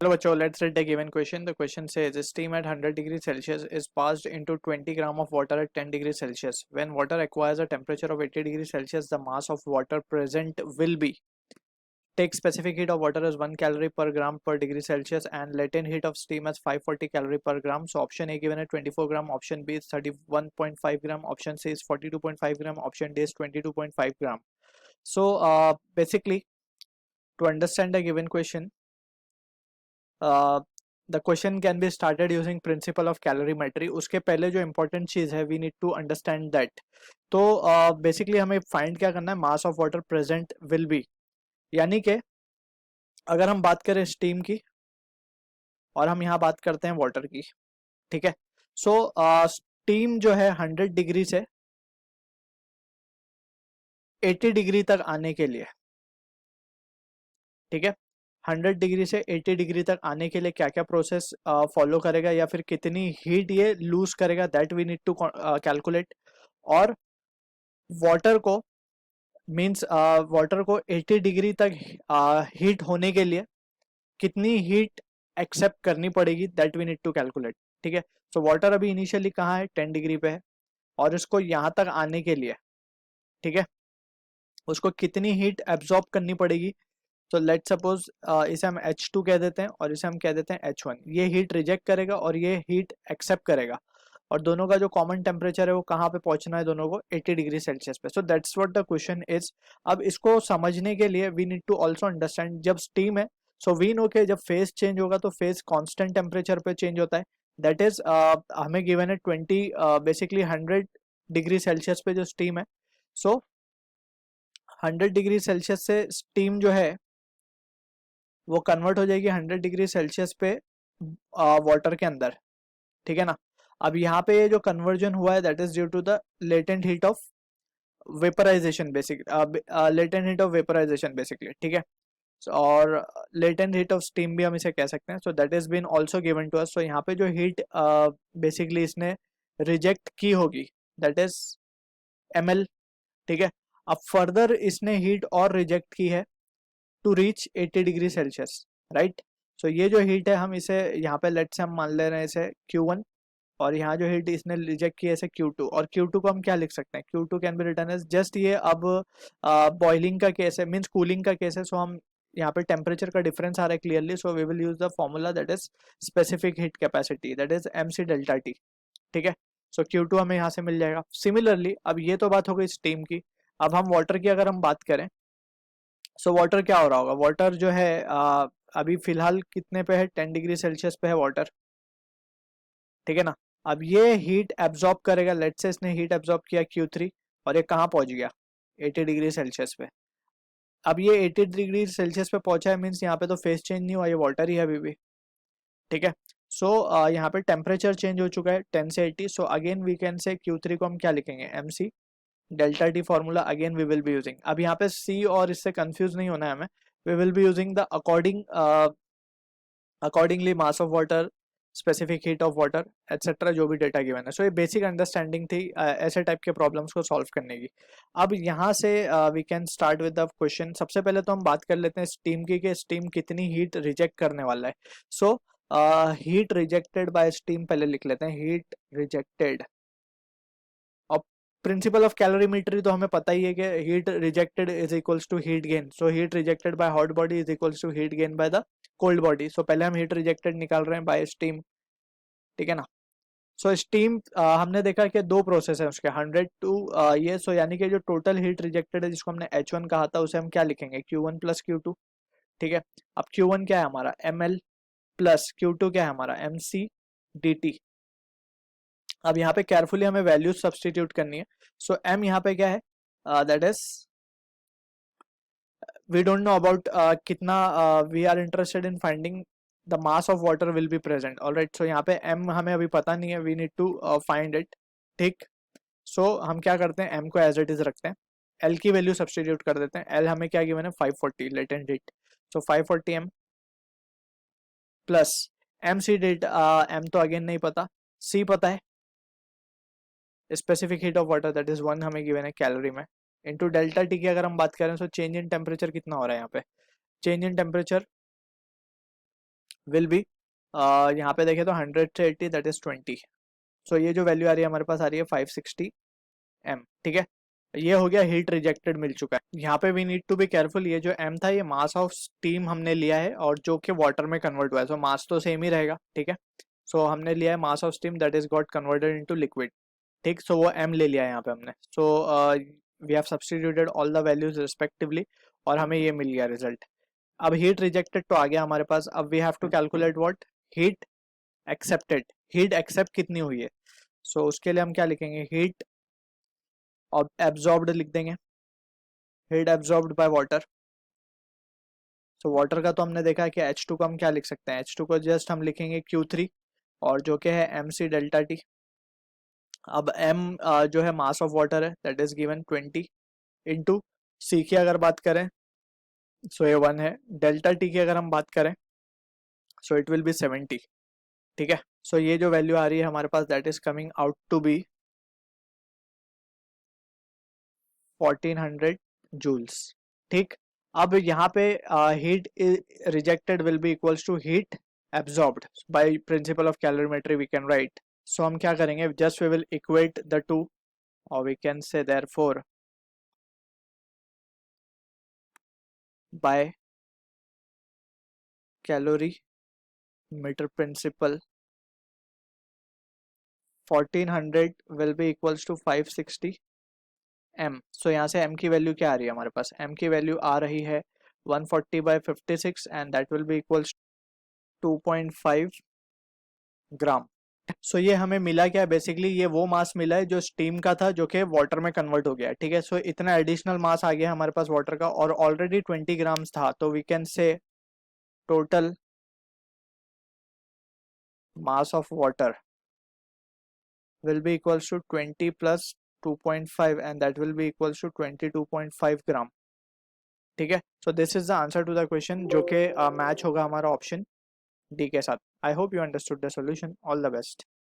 Hello बच्चों, let's read the given question. The question says steam at 100 degrees Celsius is passed into 20 gram of water at 10 degrees Celsius. When water acquires a temperature of 80 degrees Celsius, the mass of water present will be. Take specific heat of water as 1 calorie per gram per degree Celsius and latent heat of steam as 540 calorie per gram. So option A given at 24 gram, option B is 31.5 gram, option C is 42.5 gram, option D is 22.5 gram. So basically, to understand the given question, the question can be started using principle of calorimetry. उसके पहले जो important चीज़ है, we need to understand that. तो basically हमें find क्या करना है, mass of water present will be, यानी कि अगर हम बात करें steam की और हम यहाँ बात करते हैं water की, ठीक है. So steam जो है 100 डिग्री से 80 डिग्री तक आने के लिए, ठीक है, 100 डिग्री से 80 डिग्री तक आने के लिए क्या क्या प्रोसेस फॉलो करेगा या फिर कितनी हीट ये लूज करेगा, that we need to calculate. और वाटर को मींस वाटर को 80 डिग्री तक हीट होने के लिए कितनी हीट एक्सेप्ट करनी पड़ेगी, that we need to calculate. ठीक है. सो वाटर अभी इनिशियली कहाँ है, 10 डिग्री पे है, और इसको यहाँ तक आने के लिए, ठीक है, उसको कितनी हीट एब्जॉर्ब करनी पड़ेगी. तो लेट सपोज इसे हम H2 कह देते हैं और इसे हम कह देते हैं H1. ये हीट रिजेक्ट करेगा और ये हीट एक्सेप्ट करेगा, और दोनों का जो कॉमन टेम्परेचर है वो कहाँ पे पहुंचना है, दोनों को 80 डिग्री सेल्सियस पे. So that's what the question is. अब इसको समझने के लिए we need to also understand, जब स्टीम है सो वी नो के जब फेज चेंज होगा तो फेज कॉन्स्टेंट टेम्परेचर पे चेंज होता है. दैट इज हमें गिवन है 20 बेसिकली 100 डिग्री सेल्सियस पे जो स्टीम है. सो 100 डिग्री सेल्सियस से स्टीम जो है वो कन्वर्ट हो जाएगी 100 डिग्री सेल्सियस पे वाटर के अंदर, ठीक है ना. अब यहाँ पे जो कन्वर्जन हुआ है that is due to the latent heat of vaporisation, basic latent heat of vaporisation basically, ठीक है. और लेटेंट हीट ऑफ स्टीम भी हम इसे कह सकते हैं. So that is been also given to us. So यहाँ पे जो हीट बेसिकली इसने रिजेक्ट की होगी दैट इज ml, ठीक है. अब फर्दर इसने हीट और रिजेक्ट की है to reach 80 degree Celsius, right. So ये जो हीट है हम इसे यहाँ पे लेट से हम मान ले रहे हैं इसे Q1, और यहाँ जो हीट इसने रिजेक्ट की है इसे Q2, और Q2 को हम क्या लिख सकते हैं, Q2 can be written as just ये अब बॉइलिंग का केस है, मीन्स कूलिंग का केस है. सो हम यहाँ पे टेम्परेचर का डिफरेंस आ रहा है clearly. So we will use the formula that is specific heat capacity, that is MC delta T, ठीक है. सो Q2 हमें यहाँ से मिल जाएगा. सिमिलरली अब ये तो बात हो गई स्टीम की. अब हम वाटर की अगर हम बात करें, सो वाटर क्या हो रहा होगा, वाटर जो है अभी फिलहाल कितने पे है, 10 डिग्री सेल्सियस पे है वाटर, ठीक है ना. अब ये हीट एब्जॉर्ब करेगा, लेट से इसने हीट एब्जॉर्ब किया Q3 और ये कहाँ पहुंच गया, 80 डिग्री सेल्सियस पे. अब ये 80 डिग्री सेल्सियस पे पहुंचा है, मीन्स यहाँ पे तो फेस चेंज नहीं हुआ, ये वाटर ही है अभी भी, ठीक है. सो यहाँ पे टेम्परेचर चेंज हो चुका है 10 से 80. सो अगेन वी कैन से Q3 को हम क्या लिखेंगे, MC delta T formula again we will be using. अब यहाँ पे C और इससे कंफ्यूज नहीं होना है हमें. We will be using the accordingly mass of water, specific heat of water etcetera, जो भी डेटा गिवन है. सो ये बेसिक अंडरस्टैंडिंग थी ऐसे टाइप के प्रॉब्लम्स को सॉल्व करने की. अब यहाँ से we can start with the question. सबसे पहले तो हम बात कर लेते हैं स्टीम की, कि स्टीम कितनी हीट रिजेक्ट करने वाला है. So heat rejected by steam पहले लिख लेते हैं, हीट रिजेक्टेड. और प्रिंसिपल ऑफ कैलोरीमेट्री तो हमें पता ही है कि heat rejected is equals to heat gain. So heat rejected by hot body is equals to heat gain by the cold body. So पहले हम हीट रिजेक्टेड निकाल रहे हैं बाय स्टीम, ठीक है ना. सो स्टीम हमने देखा कि दो प्रोसेस है उसके, 100 टू ये. सो यानी कि जो टोटल हीट रिजेक्टेड है जिसको हमने H1 कहा था उसे हम क्या लिखेंगे, Q1 प्लस Q2, ठीक है. अब Q1 क्या है हमारा, ML, प्लस Q2 क्या है हमारा, MC dt. अब यहाँ पे केयरफुली हमें वैल्यूज सब्सटीट्यूट करनी है. सो M यहाँ पे क्या है, that is we don't know about कितना, we are interested in finding the mass of water will be present. Alright. So यहाँ पे M हमें अभी पता नहीं है, we need to find it, ठीक. सो हम क्या करते हैं, M को एज इट इज रखते हैं, L की वैल्यू सब्सटीट्यूट कर देते हैं. L हमें क्या गिवन है, 540 latent heat. So 540 M plus MC डेट, M तो अगेन नहीं पता, C पता है, specific heat of water that is 1 हमें गिवन है कैलोरी में, इनटू डेल्टा T की अगर हम बात करें. सो चेंज इन टेम्परेचर कितना हो रहा है यहाँ पे, change in temperature will be, यहाँ पे देखें तो 100 से 80 दैट इज 20। सो ये जो वैल्यू आ रही है हमारे पास आ रही है 560 एम। ठीक है, ये हो गया हीट रिजेक्टेड मिल चुका है। यहाँ पे we need to be careful, ये जो एम था ये मास ऑफ स्टीम हमने लिया है और जो कि वाटर में कन्वर्ट हुआ है, सो मास तो सेम ही रहेगा। ठीक है, सो हमने लिया है mass of steam that is got converted into liquid. ठीक, सो वो एम ले लिया है यहाँ पे हमने। So we have substituted all the values respectively और हमें ये मिल गया रिजल्ट। अब हीट रिजेक्टेड तो आ गया हमारे पास, अब we have to calculate what, heat accepted. Heat accept कितनी हुई है, सो उसके लिए हम क्या लिखेंगे, हीट एब्जॉर्ब्ड लिख देंगे, heat absorbed by water. So water का तो हमने देखा है कि H2 को हम क्या लिख सकते हैं, H2 को जस्ट हम लिखेंगे Q3 और जो कि है MC डेल्टा टी। अब M जो है मास ऑफ वाटर है that is given 20 into C की अगर बात करें सो ये 1 है, डेल्टा टी की अगर हम बात करें सो इट विल बी 70। ठीक है, सो ये जो वैल्यू आ रही है हमारे पास that is coming out to be 1400 joules. ठीक, अब यहाँ पे heat rejected will be equals to heat absorbed by principle of calorimetry we can write. So हम क्या करेंगे, just we will equate the two और we can say therefore by calorimeter principle 1400 will be equals to 560 M. So यहाँ से M की value क्या आ रही है हमारे पास, एम की वैल्यू आ रही है 140/56 and that will be equals 2.5 ग्राम। सो ये हमें मिला क्या है, बेसिकली ये वो मास मिला है जो स्टीम का था जो कि वाटर में कन्वर्ट हो गया। ठीक है, सो इतना एडिशनल मास आ गया हमारे पास वाटर का और ऑलरेडी 20 ग्राम्स था, तो we can say total mass of water will be equals to 20 plus 2.5 and that will be equals to 22.5 gram. ठीक है, so this is the answer to the question जो कि मैच होगा हमारा ऑप्शन डी के साथ। I hope you understood the solution, all the best.